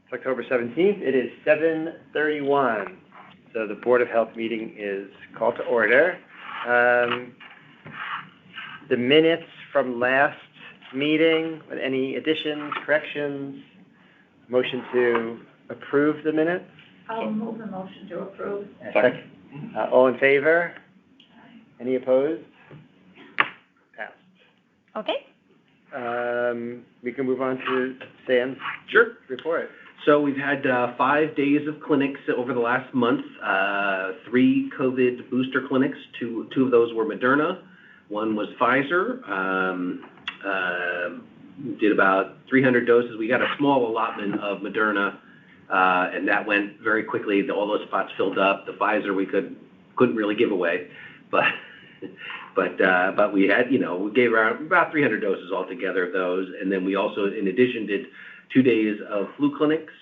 It's October 17th. It is 7:31. So the Board of Health meeting is called to order. The minutes from last meeting, with any additions, corrections, motion to approve the minutes? I'll move the motion to approve. Second. All in favor? Any opposed? Passed. Okay. We can move on to Sam's report. So we've had 5 days of clinics over the last month, 3 COVID booster clinics. Two of those were Moderna. One was Pfizer. Did about 300 doses. We got a small allotment of Moderna, and that went very quickly. All those spots filled up. The Pfizer we couldn't really give away, but we had, we gave around about 300 doses altogether of those, and then we also, in addition, did 2 days of flu clinics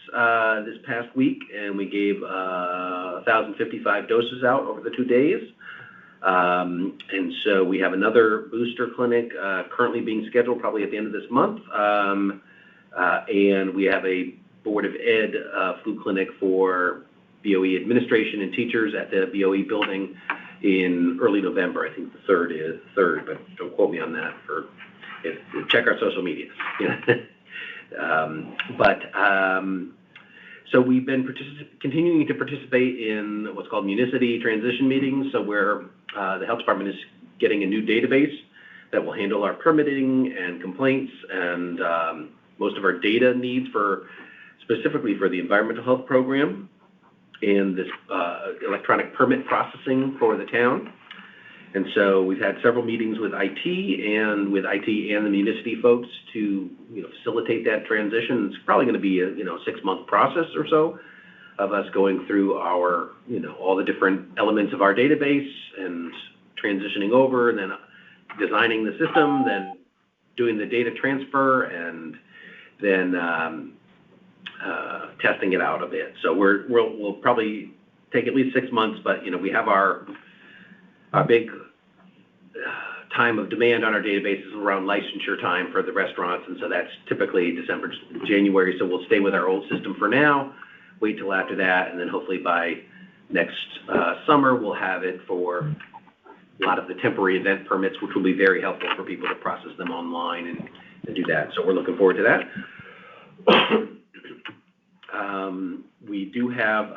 this past week, and we gave 1,055 doses out over the 2 days. And so we have another booster clinic currently being scheduled probably at the end of this month. And we have a Board of Ed flu clinic for BOE administration and teachers at the BOE building in early November. I think the 3rd, but don't quote me on that. Check our social media. So we've been continuing to participate in what's called Municity transition meetings, so where the health department is getting a new database that will handle our permitting and complaints and most of our data needs specifically for the environmental health program and this electronic permit processing for the town. And so we've had several meetings with IT and the Municity folks to facilitate that transition. It's probably going to be a 6-month process or so of us going through our all the different elements of our database and transitioning over, and then designing the system, then doing the data transfer, and then testing it out a bit. So we'll probably take at least 6 months, but we have our big time of demand on our database is around licensure time for the restaurants, and so that's typically December, January. So we'll stay with our old system for now, wait till after that, and then hopefully by next summer we'll have it for a lot of the temporary event permits, which will be very helpful for people to process them online and do that. So we're looking forward to that. We do have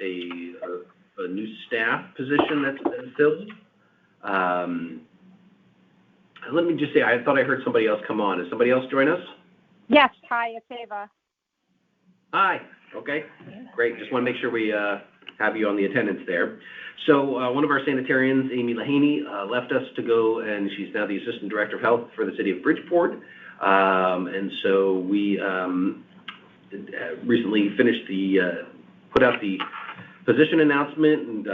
a new staff position that's been filled. Let me just say, I thought I heard somebody else come on. Is somebody else join us? Yes. Hi, it's Ava. Hi. Okay. Great. Just want to make sure we have you on the attendance there. So one of our sanitarians, Amy Lahaney, left us to go, and she's now the Assistant Director of Health for the City of Bridgeport. And so we recently put out the position announcement and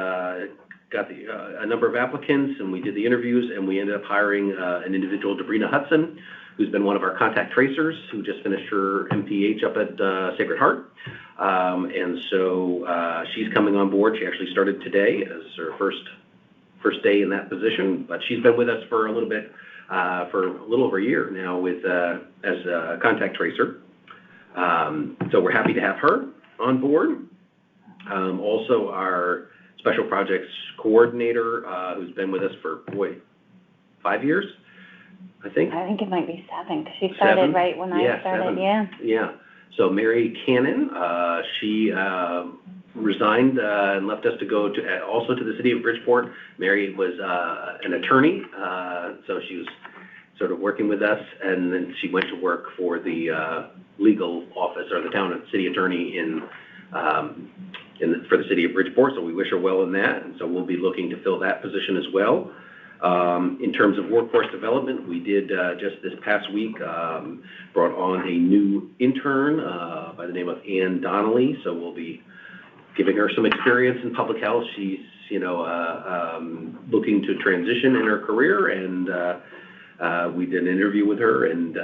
got a number of applicants, and we did the interviews, and we ended up hiring an individual, Debrina Hudson, who's been one of our contact tracers, who just finished her MPH up at Sacred Heart. And so she's coming on board. She actually started today as her first day in that position, but she's been with us for a little bit, for a little over a year now as a contact tracer. So we're happy to have her on board. Also our Special Projects Coordinator, who's been with us for, 5 years, I think? I think it might be 7, because she started right when I started, 7. Yeah. So Mary Cannon, she resigned and left us to go also to the City of Bridgeport. Mary was an attorney, so she was sort of working with us, and then she went to work for the legal office, or the town and city attorney for the City of Bridgeport, so we wish her well in that, and so we'll be looking to fill that position as well. In terms of workforce development, we did just this past week brought on a new intern by the name of Ann Donnelly, so we'll be giving her some experience in public health. She's looking to transition in her career, and we did an interview with her and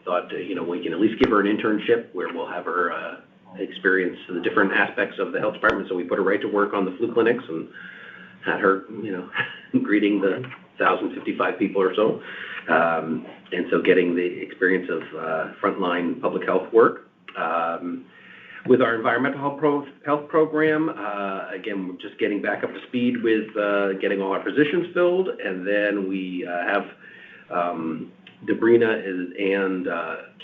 thought we can at least give her an internship where we'll have her experience the different aspects of the health department. So we put her right to work on the flu clinics and had her greeting the 1,055 people or so. And so getting the experience of frontline public health work. With our environmental health program, again, we're just getting back up to speed with getting all our positions filled. And then we have Debrina and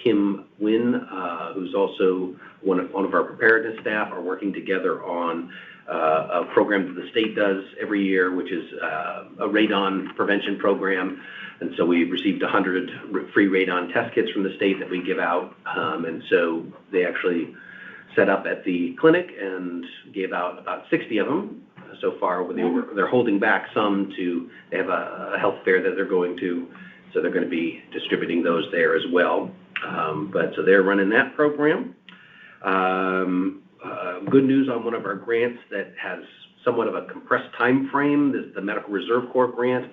Kim Wynn, who's also one of our preparedness staff, are working together on a program that the state does every year, which is a radon prevention program. And so we received 100 free radon test kits from the state that we give out. And so they actually set up at the clinic and gave out about 60 of them so far. They're holding back some they have a health fair that they're going to, so they're going to be distributing those there as well. So they're running that program. Good news on one of our grants that has somewhat of a compressed time frame. The Medical Reserve Corps grant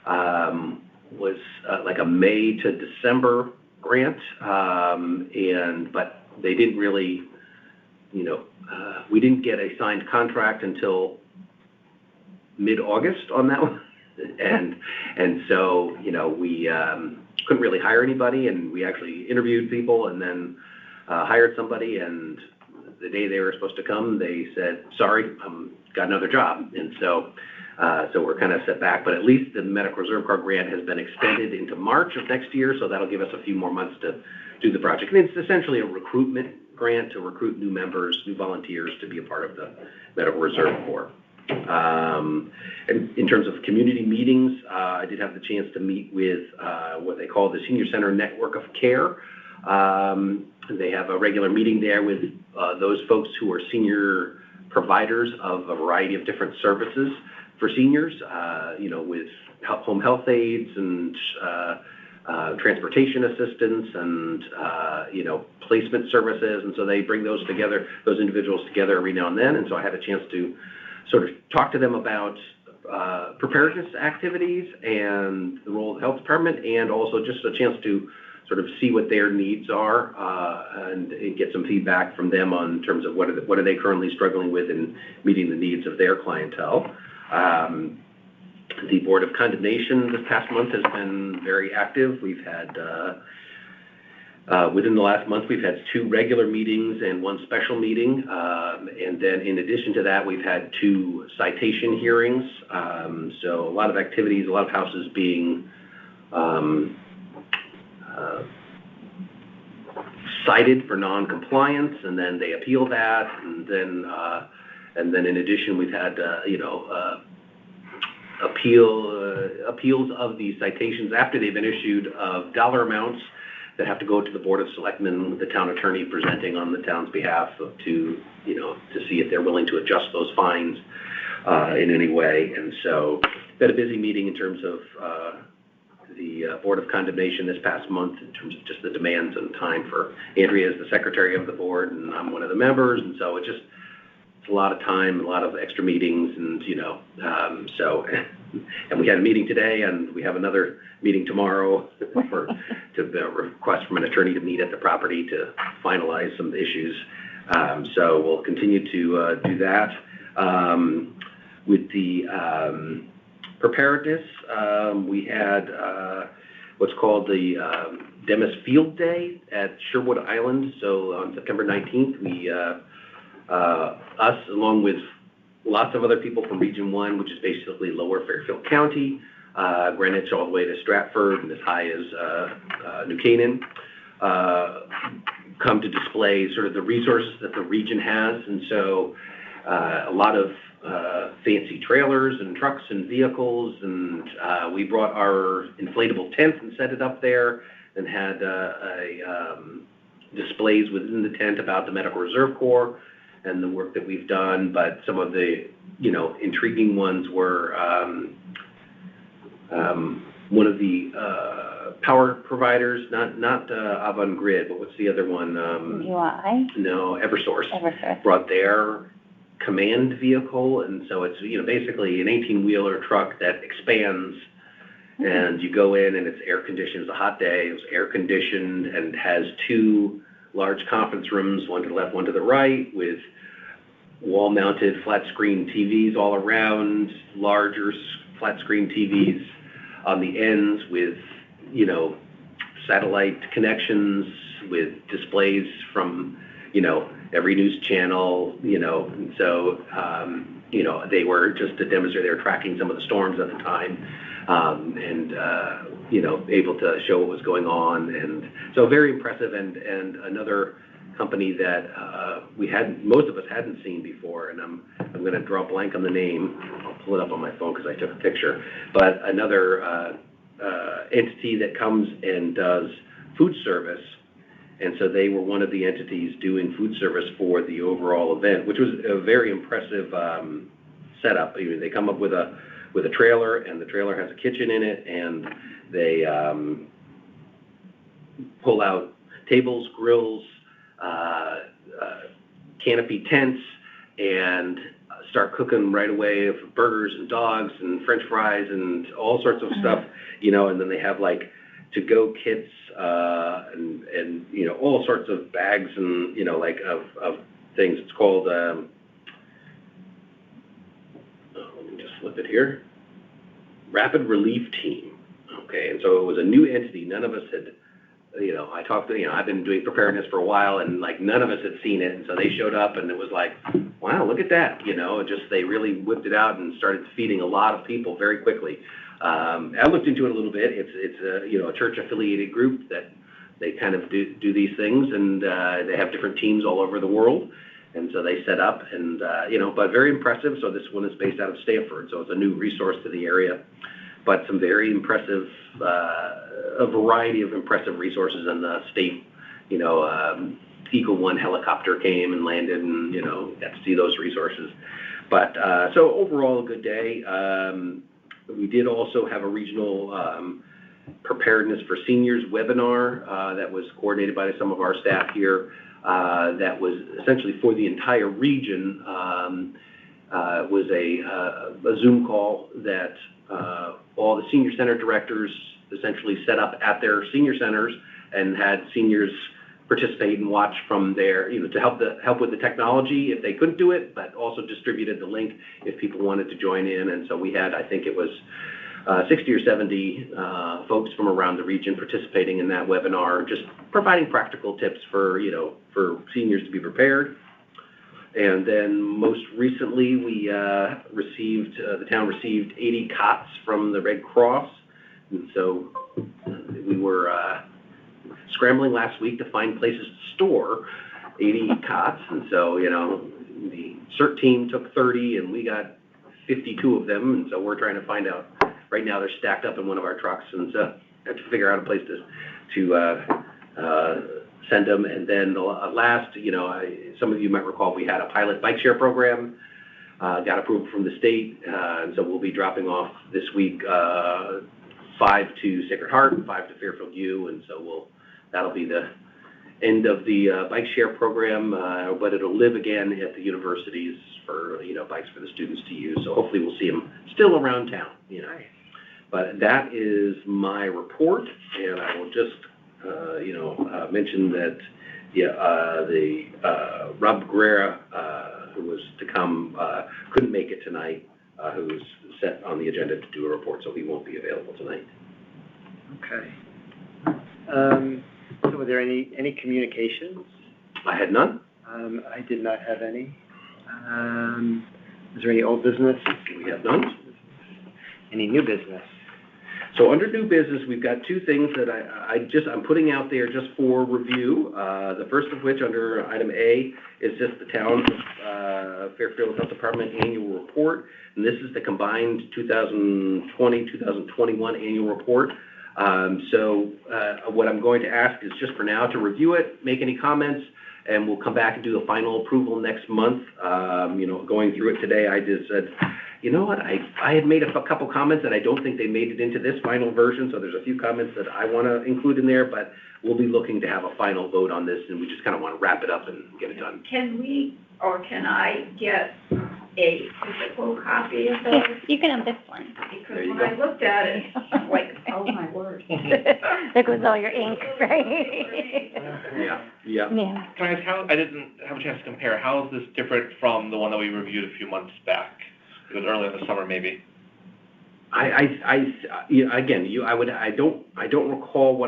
was like a May to December grant, but they didn't really, we didn't get a signed contract until mid-August on that one. And so, we couldn't really hire anybody, and we actually interviewed people and then hired somebody, and the day they were supposed to come, they said, sorry, got another job. And so we're kind of set back, but at least the Medical Reserve Corps grant has been extended into March of next year, so that'll give us a few more months to do the project. And it's essentially a recruitment grant to recruit new members, new volunteers to be a part of the Medical Reserve Corps. And in terms of community meetings, I did have the chance to meet with what they call the Senior Center Network of Care. They have a regular meeting there with those folks who are senior providers of a variety of different services for seniors, with home health aides and transportation assistance and, placement services. And so they bring those individuals together every now and then. And so I had a chance to sort of talk to them about preparedness activities and the role of the health department, and also just a chance to sort of see what their needs are and get some feedback from them in terms of what are they currently struggling with in meeting the needs of their clientele. The Board of Condemnation this past month has been very active. We've had, within the last month, we've had 2 regular meetings and 1 special meeting. And then in addition to that, we've had 2 citation hearings. So a lot of activities, a lot of houses being cited for non-compliance, and then they appeal that, and then in addition we've had appeals of these citations after they've been issued of dollar amounts that have to go to the Board of Selectmen, with the town attorney presenting on the town's behalf to see if they're willing to adjust those fines in any way. And so been a busy meeting in terms of the Board of Condemnation this past month, in terms of just the demands and time for Andrea as the secretary of the board, and I'm one of the members, and so it's a lot of time, a lot of extra meetings, and and we had a meeting today, and we have another meeting tomorrow to request from an attorney to meet at the property to finalize some issues. So we'll continue to do that. With the preparedness, we had what's called the Demis Field Day at Sherwood Island. So on September 19th, we, us, along with lots of other people from Region 1, which is basically lower Fairfield County, Greenwich all the way to Stratford and as high as New Canaan, come to display sort of the resources that the region has. And so a lot of fancy trailers and trucks and vehicles, and we brought our inflatable tent and set it up there, and had displays within the tent about the Medical Reserve Corps and the work that we've done. But some of the intriguing ones were one of the power providers, not Avangrid, but what's the other one? UI? No, Eversource. Brought their command vehicle, and so it's basically an 18-wheeler truck that expands, and you go in and it's air conditioned. It's a hot day. It was air conditioned and has 2 large conference rooms, one to the left, one to the right, with wall-mounted flat-screen TVs all around, larger flat-screen TVs on the ends with, satellite connections, with displays from, every news channel, and so, they were just to demonstrate they were tracking some of the storms at the time, and able to show what was going on, and so very impressive, and another company that most of us hadn't seen before, and I'm going to draw a blank on the name. I'll pull it up on my phone because I took a picture. But another entity that comes and does food service, and so they were one of the entities doing food service for the overall event, which was a very impressive setup. They come up with a trailer, and the trailer has a kitchen in it, and they pull out tables, grills, canopy tents, and start cooking right away of burgers and dogs and French fries and all sorts of stuff, and then they have like to-go kits and all sorts of bags and of things. It's called let me just flip it here. Rapid Relief Team. Okay, and so it was a new entity. None of us had. I talked to, I've been doing preparedness for a while, and like none of us had seen it, and so they showed up, and it was like, wow, look at that, they really whipped it out and started feeding a lot of people very quickly. I looked into it a little bit. It's a church-affiliated group that they kind of do these things, and they have different teams all over the world, and so they set up, and but very impressive. So this one is based out of Stanford, so it's a new resource to the area. But some very impressive, a variety of impressive resources in the state. Eagle One helicopter came and landed, and got to see those resources. But so overall, a good day. We did also have a regional preparedness for seniors webinar that was coordinated by some of our staff here. That was essentially for the entire region. It was a Zoom call that all the senior center directors essentially set up at their senior centers and had seniors participate and watch from there, to help with the technology if they couldn't do it, but also distributed the link if people wanted to join in. And so we had, I think it was 60 or 70 folks from around the region participating in that webinar, just providing practical tips for seniors to be prepared. And then most recently, we the town received 80 cots from the Red Cross. And so we were scrambling last week to find places to store 80 cots. And so, the CERT team took 30 and we got 52 of them. And so we're trying to find out. Right now they're stacked up in one of our trucks. And so I have to figure out a place to send them. And then last, some of you might recall we had a pilot bike share program, got approval from the state, and so we'll be dropping off this week 5 to Sacred Heart and 5 to Fairfield U, and so that'll be the end of the bike share program, but it'll live again at the universities for bikes for the students to use. So hopefully we'll see them still around town. But that is my report, and I will just mention that the Rob Guerrera, who was to come, couldn't make it tonight, who's set on the agenda to do a report, so he won't be available tonight. Okay. So were there any communications? I had none. I did not have any. Is there any old business? We have none. Any new business? So under new business, we've got two things that I'm putting out there just for review. The first of which, under item A, is just the town of Fairfield Health Department annual report, and this is the combined 2020-2021 annual report. So what I'm going to ask is just for now to review it, make any comments, and we'll come back and do the final approval next month. Going through it today, I just said, you know what, I had made a couple comments that I don't think they made it into this final version, so there's a few comments that I want to include in there, but we'll be looking to have a final vote on this, and we just kind of want to wrap it up and get it done. Can we, or can I get a physical copy of those? You can have this one. Because when I looked at it, I'm like, oh my word. There goes all your ink, right? Yeah. Can I ask how, I didn't have a chance to compare, how is this different from the one that we reviewed a few months back? It was early in the summer, maybe. I don't recall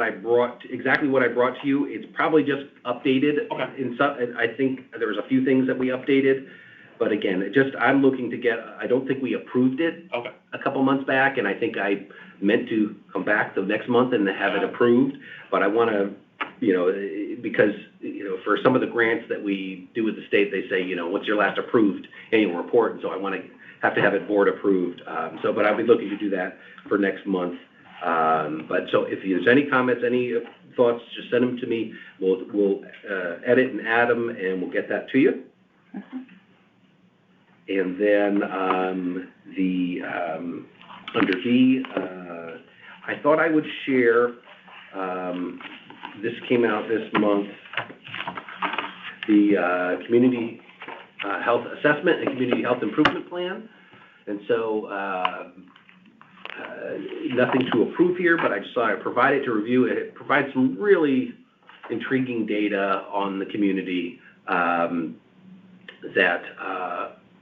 exactly what I brought to you. It's probably just updated. Okay. I think there was a few things that we updated, but again, I'm looking to I don't think we approved it. Okay. A couple months back, and I think I meant to come back the next month and have it approved, but I want to, because, for some of the grants that we do with the state, they say, what's your last approved annual report? And so I want to have it board approved. But I'll be looking to do that for next month. So if there's any comments, any thoughts, just send them to me. We'll edit and add them, and we'll get that to you. Mm-hmm. And then under B, I thought I would share, this came out this month, the Community Health Assessment and Community Health Improvement Plan. And so nothing to approve here, but I just thought I'd provide it to review. It provides some really intriguing data on the community that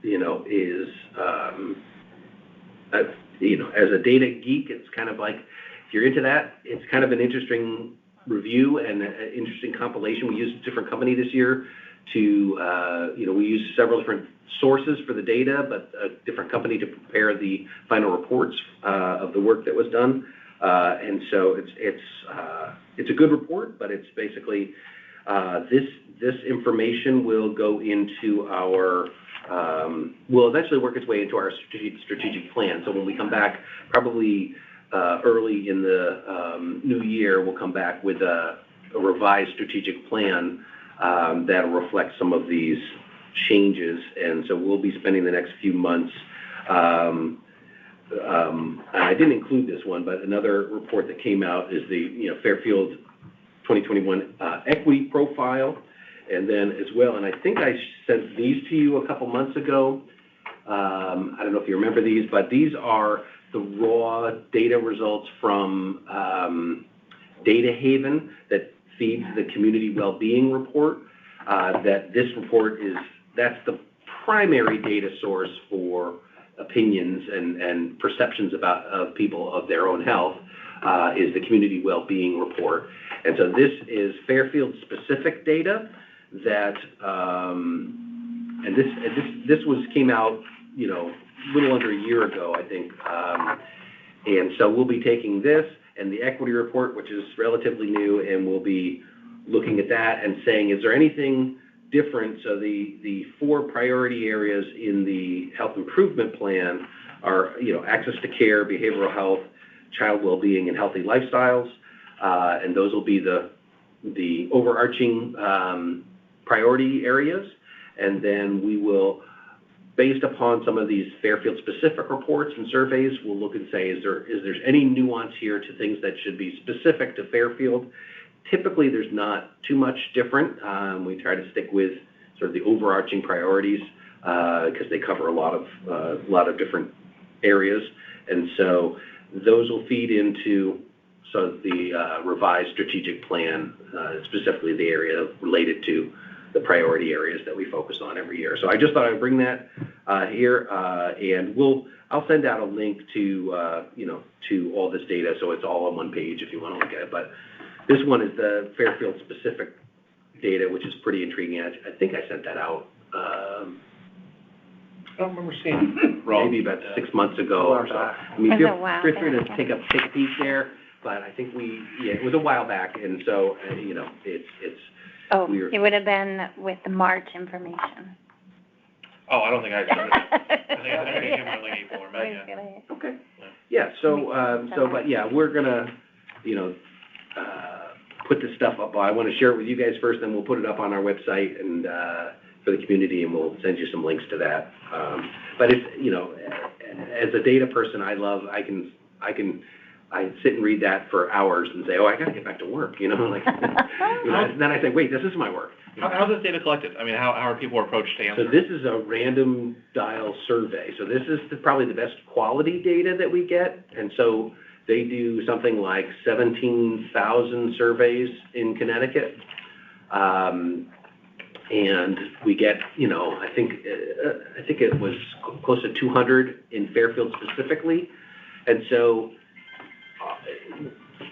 is, as a data geek, it's kind of like, if you're into that, it's kind of an interesting review and an interesting compilation. We used a different company this year to, we used several different sources for the data, but a different company to prepare the final reports of the work that was done. And so it's a good report, but it's basically, this information will go into will eventually work its way into our strategic plan. So when we come back, probably early in the new year, we'll come back with a revised strategic plan that'll reflect some of these changes. And so we'll be spending the next few months. I didn't include this one, but another report that came out is the Fairfield 2021 equity profile. And then as well, and I think I sent these to you a couple months ago. I don't know if you remember these, but these are the raw data results from Data Haven that feeds the community well-being report. That this report that's the primary data source for opinions and perceptions of people of their own health, is the community well-being report. And so this is Fairfield specific data that, and this came out, a little under a year ago, I think. And so we'll be taking this and the equity report, which is relatively new, and we'll be looking at that and saying, is there anything different? So the 4 priority areas in the health improvement plan are, access to care, behavioral health, child well-being, and healthy lifestyles. And those will be the overarching priority areas. And then we will, based upon some of these Fairfield specific reports and surveys, we'll look and say, is there any nuance here to things that should be specific to Fairfield? Typically, there's not too much different. We try to stick with sort of the overarching priorities because they cover a lot of different areas. And so those will feed into the revised strategic plan, specifically the area related to the priority areas that we focus on every year. So I just thought I'd bring that here, and I'll send out a link to to all this data, so it's all on one page if you want to look at it. But this one is the Fairfield specific data, which is pretty intriguing. I think I sent that out. I don't remember seeing it. Maybe about 6 months ago or so. I mean, feel free to take a peek there. But I think it was a while back, and so it's. Oh, it would have been with the March information. Oh, I don't think I got it. I think I came out like April or May. Yeah. Okay. Yeah. But yeah, we're gonna, put this stuff up. I want to share it with you guys first, then we'll put it up on our website and for the community, and we'll send you some links to that. But it's, as a data person, I sit and read that for hours and say, I got to get back to work, then I say, wait, this is my work. How's this data collected? I mean, how are people approached to answer? So this is a random dial survey. So this is probably the best quality data that we get. And so they do something like 17,000 surveys in Connecticut. And we get, I think it was close to 200 in Fairfield specifically. And so,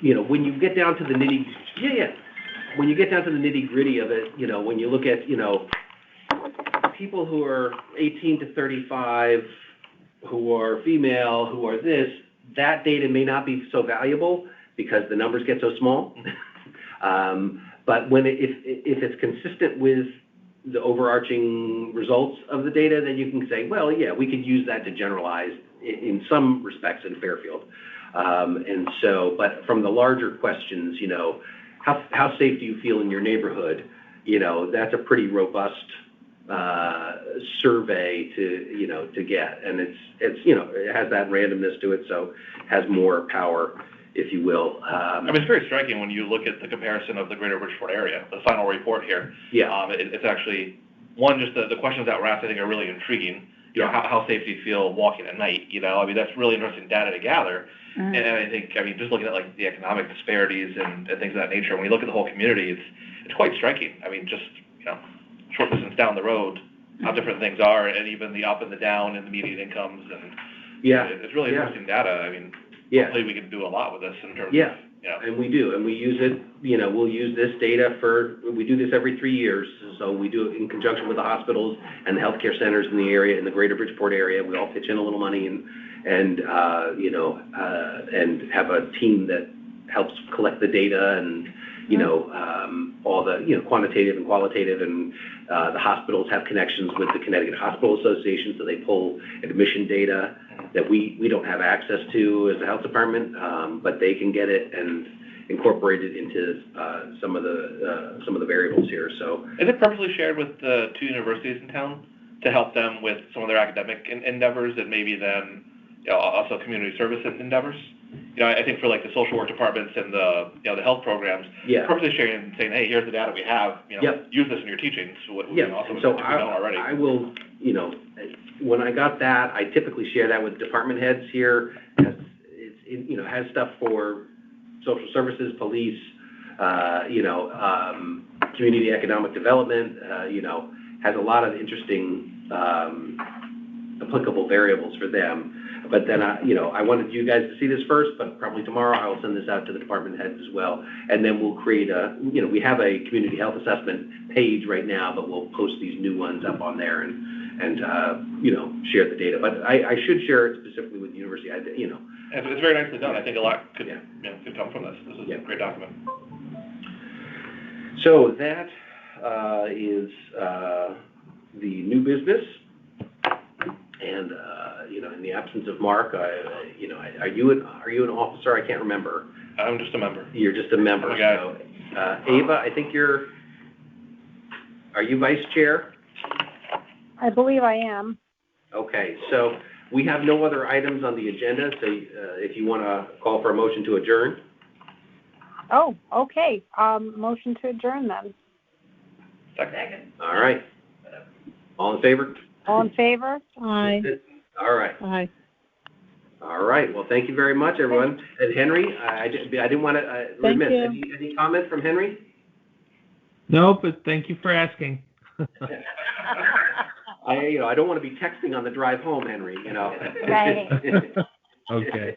you know, when you get down to the when you get down to the nitty-gritty of it, you know, when you look at, you know, people who are 18 to 35, who are female, who are this, that data may not be so valuable because the numbers get so small. But when if it's consistent with the overarching results of the data, then you can say, well, yeah, we could use that to generalize in some respects in Fairfield. And so, but from the larger questions, you know, how safe do you feel in your neighborhood? You know, that's a pretty robust survey to get, and it's you know, it has that randomness to it, so it has more power, if you will. I mean, it's very striking when you look at the comparison of the greater Bridgeport area, the final report here. Yeah. It's actually, one, just the questions that were asked, I think, are really intriguing. You know, how safe do you feel walking at night? You know, I mean, that's really interesting data to gather. Mm. And I think, I mean, just looking at like the economic disparities and things of that nature, when you look at the whole community, it's quite striking. I mean, just, you know, short distance down the road, how different things are, and even the up and the down and the median incomes, and it's really interesting data. I mean, hopefully we can do a lot with this in terms of, you know. And we do, and we use it, you know, we'll use this data we do this every 3 years, so we do it in conjunction with the hospitals and the healthcare centers in the area, in the greater Bridgeport area. We all pitch in a little money and you know, and have a team that helps collect the data and, you know, all the, you know, quantitative and qualitative, and the hospitals have connections with the Connecticut Hospital Association, so they pull admission data that we don't have access to as a health department, but they can get it and incorporate it into some of the variables here. So, is it purposely shared with the 2 universities in town to help them with some of their academic endeavors, and maybe then, you know, also community service endeavors? You know, I think for like the social work departments and the, you know, the health programs, purposely sharing and saying, hey, here's the data we have, you know, use this in your teaching. So what would be awesome so if we know already. I will, you know, when I got that, I typically share that with department heads here. It, you know, has stuff for social services, police, you know, community economic development, you know, has a lot of interesting applicable variables for them. But then, you know, I wanted you guys to see this first, but probably tomorrow I will send this out to the department heads as well. And then we'll create you know, we have a community health assessment page right now, but we'll post these new ones up on there and you know, share the data. But I should share it specifically with the university, you know. It's very nicely done. I think a lot could, you know, could come from this. This is a great document. So that is the new business. And, you know, in the absence of Mark, you know, are you an officer? I can't remember. I'm just a member. You're just a member. Okay. So, Ava, I think are you vice chair? I believe I am. Okay, so we have no other items on the agenda, so if you want to call for a motion to adjourn. Oh, okay. Motion to adjourn then. Second. All right. All in favor? All in favor? Aye. All right. Aye. All right. Well, thank you very much, everyone. And Henry, I didn't want to Thank remiss. you. Any comment from Henry? No, but thank you for asking. I don't want to be texting on the drive home, Henry, you know. Right. Okay.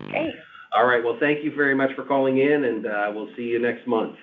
Great. All right. Well, thank you very much for calling in, and we'll see you next month.